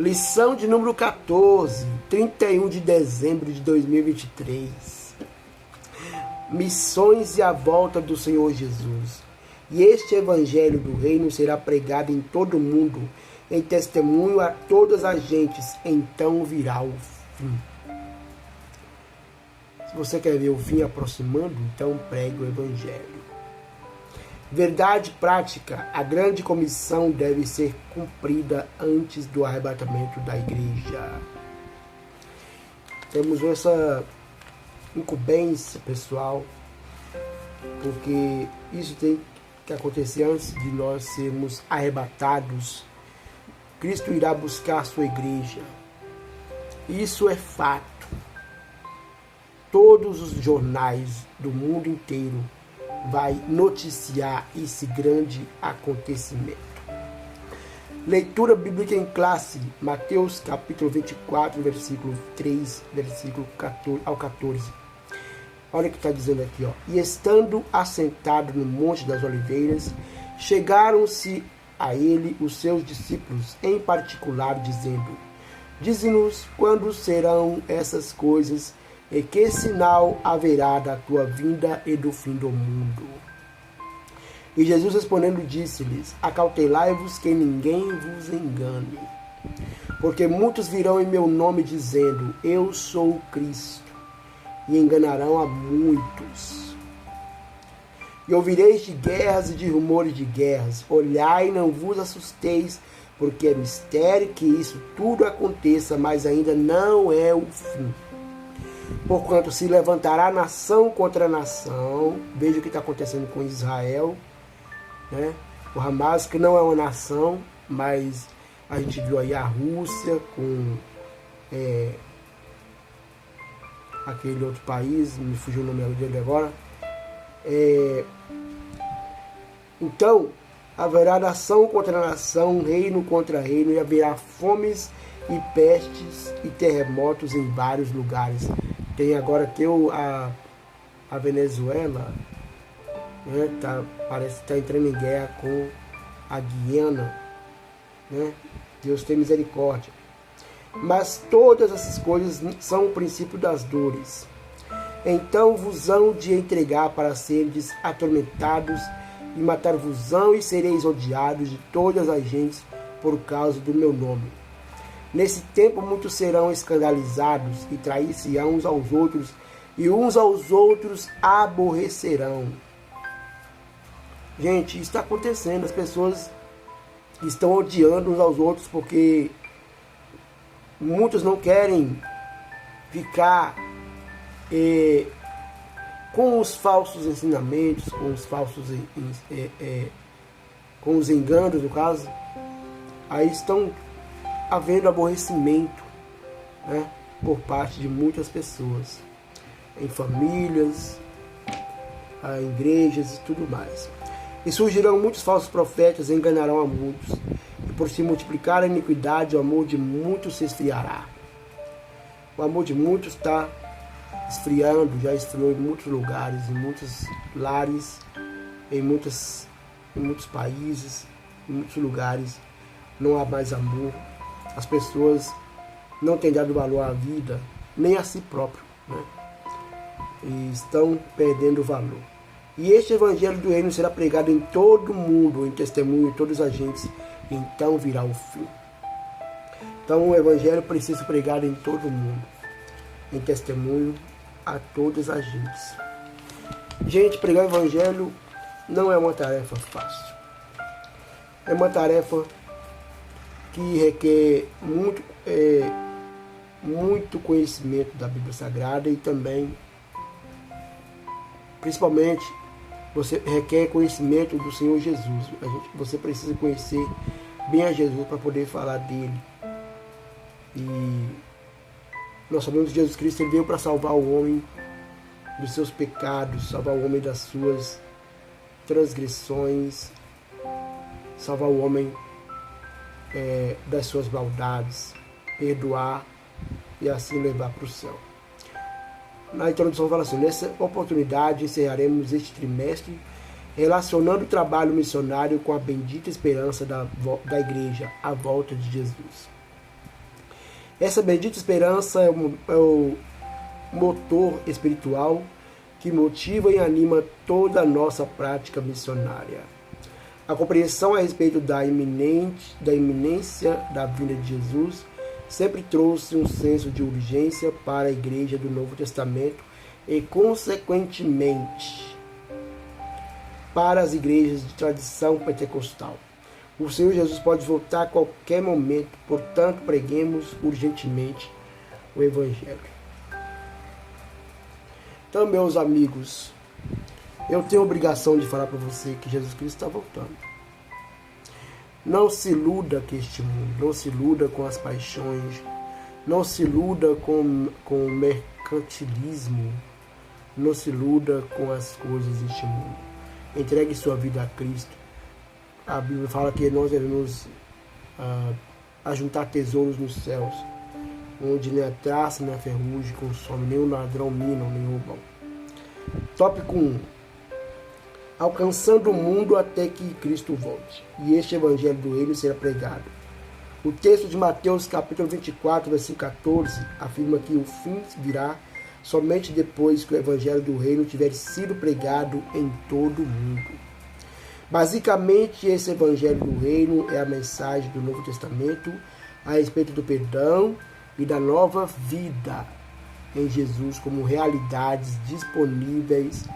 Lição de número 14, 31 de dezembro de 2023. Missões e a volta do Senhor Jesus. E este evangelho do reino será pregado em todo o mundo, em testemunho a todas as gentes, então virá o fim. Se você quer ver o fim aproximando, então pregue o evangelho. Verdade prática, a grande comissão deve ser cumprida antes do arrebatamento da igreja. Temos essa incumbência, pessoal, porque isso tem que acontecer antes de nós sermos arrebatados. Cristo irá buscar a sua igreja. Isso é fato. Todos os jornais do mundo inteiro vai noticiar esse grande acontecimento. Leitura bíblica em classe, Mateus capítulo 24, versículo 3, versículo 14 ao 14. Olha o que está dizendo aqui, ó. E estando assentado no Monte das Oliveiras, chegaram-se a ele os seus discípulos, em particular, dizendo: Dize-nos quando serão essas coisas, e que sinal haverá da tua vinda e do fim do mundo? E Jesus respondendo disse-lhes: Acautelai-vos que ninguém vos engane, porque muitos virão em meu nome dizendo: Eu sou o Cristo, e enganarão a muitos. E ouvireis de guerras e de rumores de guerras. Olhai, não vos assusteis, porque é mistério que isso tudo aconteça, mas ainda não é o fim. Porquanto se levantará nação contra nação. Veja o que está acontecendo com Israel, né? O Hamas, que não é uma nação, mas a gente viu aí a Rússia com aquele outro país, me fugiu o nome dele agora. Então, haverá nação contra nação, reino contra reino, e haverá fomes e pestes e terremotos em vários lugares. Tem agora aqui a Venezuela, né, parece que está entrando em guerra com a Guiana, né? Deus tem misericórdia. Mas todas essas coisas são o princípio das dores. Então vos hão de entregar para seres atormentados, e matar-vos-ão, e sereis odiados de todas as gentes por causa do meu nome. Nesse tempo muitos serão escandalizados e trair-se-ão uns aos outros, e uns aos outros aborrecerão. Gente, isso está acontecendo. As pessoas estão odiando uns aos outros porque muitos não querem ficar com os falsos ensinamentos, com os falsos com os enganos, no caso. Aí estão havendo aborrecimento, né, por parte de muitas pessoas, em famílias, em igrejas e tudo mais. E surgirão muitos falsos profetas e enganarão a muitos. E por se multiplicar a iniquidade, o amor de muitos se esfriará. O amor de muitos está esfriando, já esfriou em muitos lugares, em muitos lares, em muitos países, em muitos lugares. Não há mais amor. As pessoas não têm dado valor à vida, nem a si próprio, né? E estão perdendo valor. E este evangelho do reino será pregado em todo o mundo, em testemunho de todas as gentes, e então virá o fim. Então o evangelho precisa ser pregado em todo o mundo, em testemunho a todas as gentes. Gente, pregar o evangelho não é uma tarefa fácil. É uma tarefa que requer muito conhecimento da Bíblia Sagrada, e também, principalmente, você requer conhecimento do Senhor Jesus. Você precisa conhecer bem a Jesus para poder falar dele. E nós sabemos que Jesus Cristo, ele veio para salvar o homem dos seus pecados, salvar o homem das suas transgressões, salvar o homem das suas maldades, perdoar e assim levar para o céu. Na introdução fala assim: nessa oportunidade encerraremos este trimestre relacionando o trabalho missionário com a bendita esperança da igreja, a volta de Jesus. Essa bendita esperança é o motor espiritual que motiva e anima toda a nossa prática missionária. A compreensão a respeito da iminência da vinda de Jesus sempre trouxe um senso de urgência para a Igreja do Novo Testamento e, consequentemente, para as igrejas de tradição pentecostal. O Senhor Jesus pode voltar a qualquer momento, portanto, preguemos urgentemente o Evangelho. Então, meus amigos, eu tenho a obrigação de falar para você que Jesus Cristo está voltando. Não se iluda com este mundo, não se iluda com as paixões, não se iluda com o mercantilismo, não se iluda com as coisas deste mundo. Entregue sua vida a Cristo. A Bíblia fala que nós devemos ajuntar tesouros nos céus, onde nem a traça nem a ferrugem consome, nem o ladrão minam, nem roubam. Tópico 1. Alcançando o mundo até que Cristo volte, e este evangelho do reino será pregado. O texto de Mateus capítulo 24, versículo 14, afirma que o fim virá somente depois que o evangelho do reino tiver sido pregado em todo o mundo. Basicamente, esse evangelho do reino é a mensagem do Novo Testamento a respeito do perdão e da nova vida em Jesus como realidades disponíveis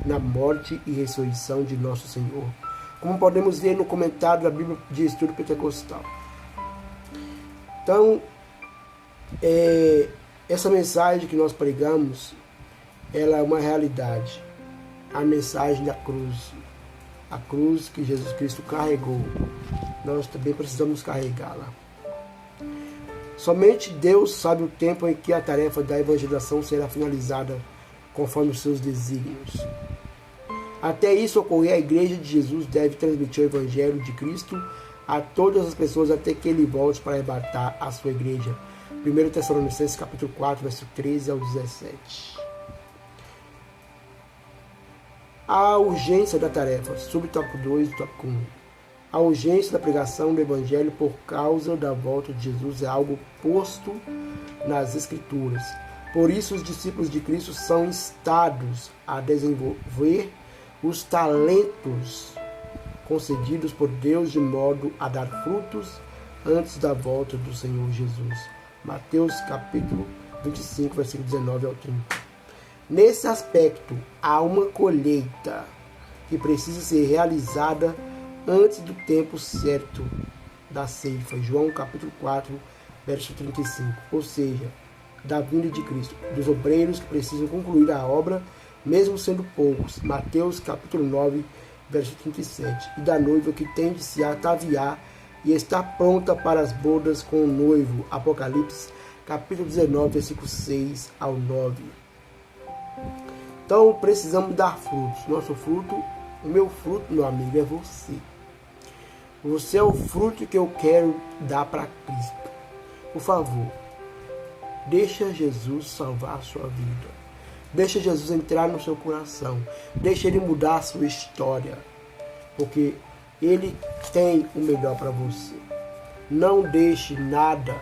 na morte e ressurreição de nosso Senhor, como podemos ver no comentário da Bíblia de Estudo Pentecostal. Então, essa mensagem que nós pregamos, ela é uma realidade. A mensagem da cruz, a cruz que Jesus Cristo carregou, nós também precisamos carregá-la. Somente Deus sabe o tempo em que a tarefa da evangelização será finalizada conforme os seus desígnios. Até isso ocorrer, a Igreja de Jesus deve transmitir o Evangelho de Cristo a todas as pessoas até que Ele volte para arrebatar a sua Igreja. 1 Tessalonicenses capítulo 4, versículo 13 ao 17. A urgência da tarefa, subtópico 2 do tópico 1. A urgência da pregação do Evangelho por causa da volta de Jesus é algo posto nas Escrituras. Por isso, os discípulos de Cristo são instados a desenvolver os talentos concedidos por Deus de modo a dar frutos antes da volta do Senhor Jesus. Mateus capítulo 25, versículo 19 ao 30. Nesse aspecto, há uma colheita que precisa ser realizada antes do tempo certo da ceifa. João capítulo 4, versículo 35. Ou seja, da vinda de Cristo, dos obreiros que precisam concluir a obra, mesmo sendo poucos. Mateus capítulo 9, versículo 37. E da noiva que tem de se ataviar e está pronta para as bodas com o noivo. Apocalipse capítulo 19, versículo 6 ao 9. Então precisamos dar frutos. Nosso fruto, o meu fruto, meu amigo, é você. Você é o fruto que eu quero dar para Cristo. Por favor, deixa Jesus salvar a sua vida. Deixa Jesus entrar no seu coração. Deixa Ele mudar a sua história. Porque Ele tem o melhor para você. Não deixe nada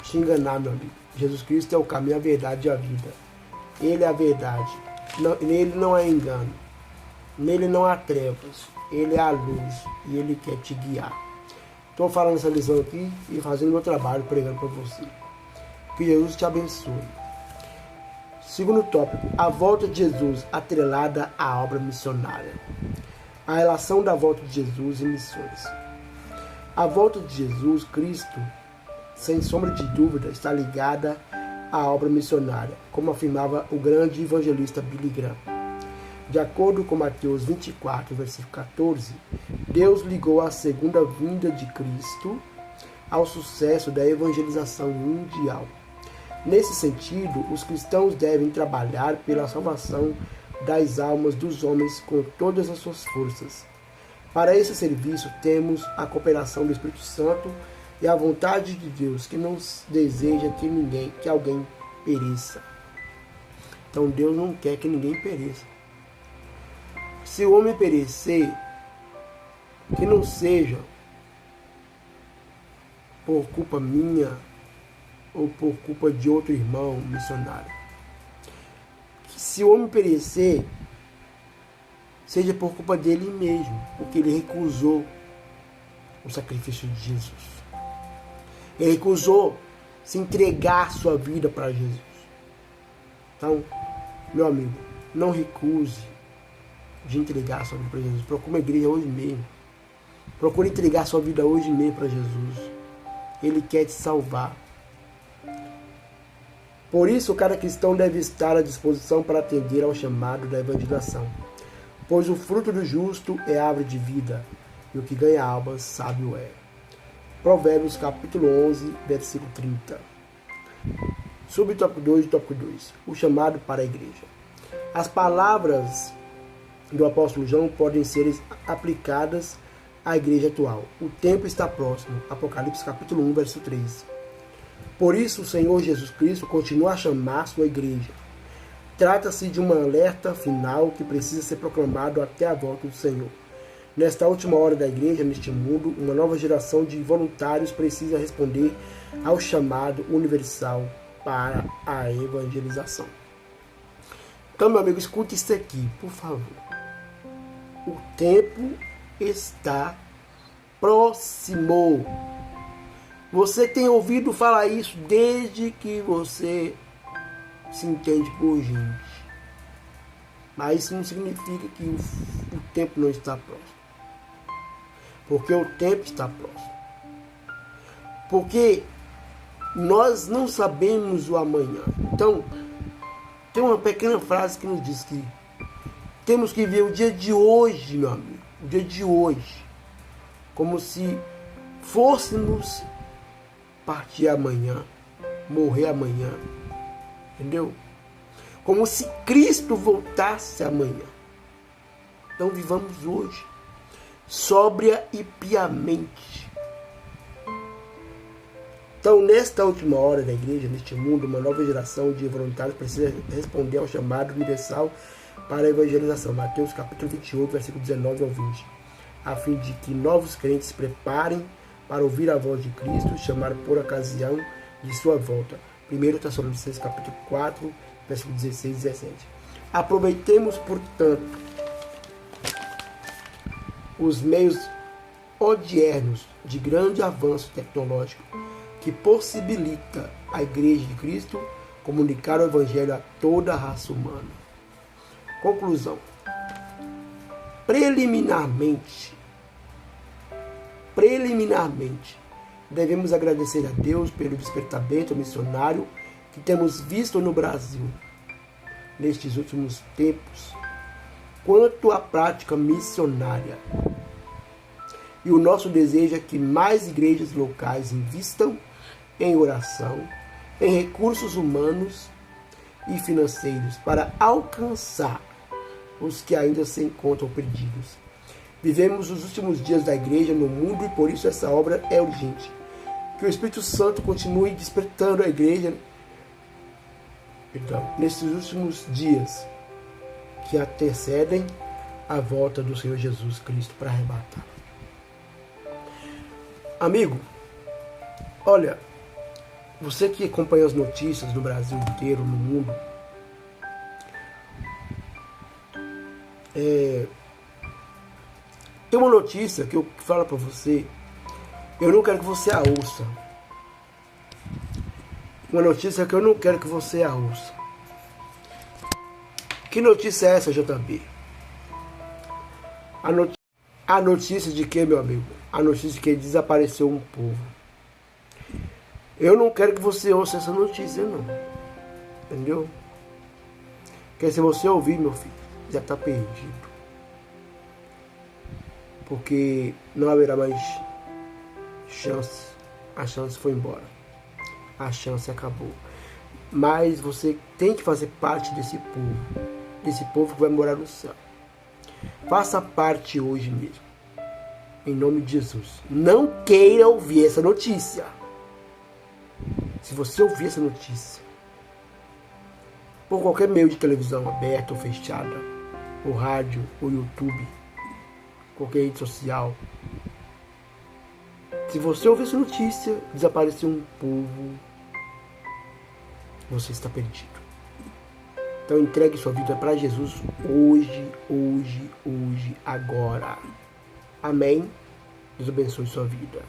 te enganar, meu amigo. Jesus Cristo é o caminho, a verdade e a vida. Ele é a verdade. Nele não há engano. Nele não há trevas. Ele é a luz e Ele quer te guiar. Estou falando essa lição aqui e fazendo meu trabalho, pregando para você. Que Jesus te abençoe. Segundo tópico, a volta de Jesus atrelada à obra missionária. A relação da volta de Jesus e missões. A volta de Jesus Cristo, sem sombra de dúvida, está ligada à obra missionária, como afirmava o grande evangelista Billy Graham. De acordo com Mateus 24, versículo 14, Deus ligou a segunda vinda de Cristo ao sucesso da evangelização mundial. Nesse sentido, os cristãos devem trabalhar pela salvação das almas dos homens com todas as suas forças. Para esse serviço, temos a cooperação do Espírito Santo e a vontade de Deus, que não deseja que alguém pereça. Então Deus não quer que ninguém pereça. Se o homem perecer, que não seja por culpa minha ou por culpa de outro irmão missionário. Que se o homem perecer, seja por culpa dele mesmo, porque ele recusou o sacrifício de Jesus. Ele recusou se entregar sua vida para Jesus. Então, meu amigo, não recuse de entregar sua vida para Jesus. Procure uma igreja hoje mesmo. Procure entregar sua vida hoje mesmo para Jesus. Ele quer te salvar. Por isso, cada cristão deve estar à disposição para atender ao chamado da evangelização. Pois o fruto do justo é árvore de vida, e o que ganha almas, sábio é. Provérbios capítulo 11, versículo 30. Subtópico 2, tópico 2. O chamado para a igreja. As palavras do apóstolo João podem ser aplicadas à igreja atual. O tempo está próximo. Apocalipse capítulo 1, versículo 3. Por isso, o Senhor Jesus Cristo continua a chamar sua igreja. Trata-se de um alerta final que precisa ser proclamado até a volta do Senhor. Nesta última hora da igreja, neste mundo, uma nova geração de voluntários precisa responder ao chamado universal para a evangelização. Então, meu amigo, escute isso aqui, por favor. O tempo está próximo. Você tem ouvido falar isso desde que você se entende por gente. Mas isso não significa que o tempo não está próximo. Porque o tempo está próximo. Porque nós não sabemos o amanhã. Então, tem uma pequena frase que nos diz que temos que ver o dia de hoje, meu amigo. O dia de hoje. Como se fôssemos partir amanhã, morrer amanhã. Entendeu? Como se Cristo voltasse amanhã. Então vivamos hoje, sóbria e piamente. Então, nesta última hora da igreja, neste mundo, uma nova geração de voluntários precisa responder ao chamado universal para a evangelização. Mateus capítulo 28, versículo 19 ao 20. A fim de que novos crentes se preparem para ouvir a voz de Cristo, chamar por ocasião de sua volta. 1 Tessalonicenses capítulo 4, versículo 16 e 17. Aproveitemos, portanto, os meios odiernos de grande avanço tecnológico que possibilita a Igreja de Cristo comunicar o Evangelho a toda a raça humana. Conclusão. Preliminarmente, devemos agradecer a Deus pelo despertamento missionário que temos visto no Brasil nestes últimos tempos, quanto à prática missionária. E o nosso desejo é que mais igrejas locais invistam em oração, em recursos humanos e financeiros para alcançar os que ainda se encontram perdidos. Vivemos os últimos dias da igreja no mundo e por isso essa obra é urgente. Que o Espírito Santo continue despertando a igreja nesses últimos dias que antecedem a volta do Senhor Jesus Cristo para arrebatar. Amigo, olha, você que acompanha as notícias do Brasil inteiro, no mundo, tem uma notícia que eu falo para você, eu não quero que você a ouça. Uma notícia que eu não quero que você a ouça. Que notícia é essa, JB? A notícia de que, meu amigo? A notícia de que desapareceu um povo. Eu não quero que você ouça essa notícia, não. Entendeu? Porque se você ouvir, meu filho, já está perdido. Porque não haverá mais chance. A chance foi embora. A chance acabou. Mas você tem que fazer parte desse povo. Desse povo que vai morar no céu. Faça parte hoje mesmo. Em nome de Jesus. Não queira ouvir essa notícia. Se você ouvir essa notícia, por qualquer meio de televisão aberta ou fechada, ou rádio, ou YouTube, qualquer rede social, Se você ouvir essa notícia, desapareceu um povo, você está perdido. Então entregue sua vida para Jesus hoje, agora. Amém? Deus abençoe sua vida.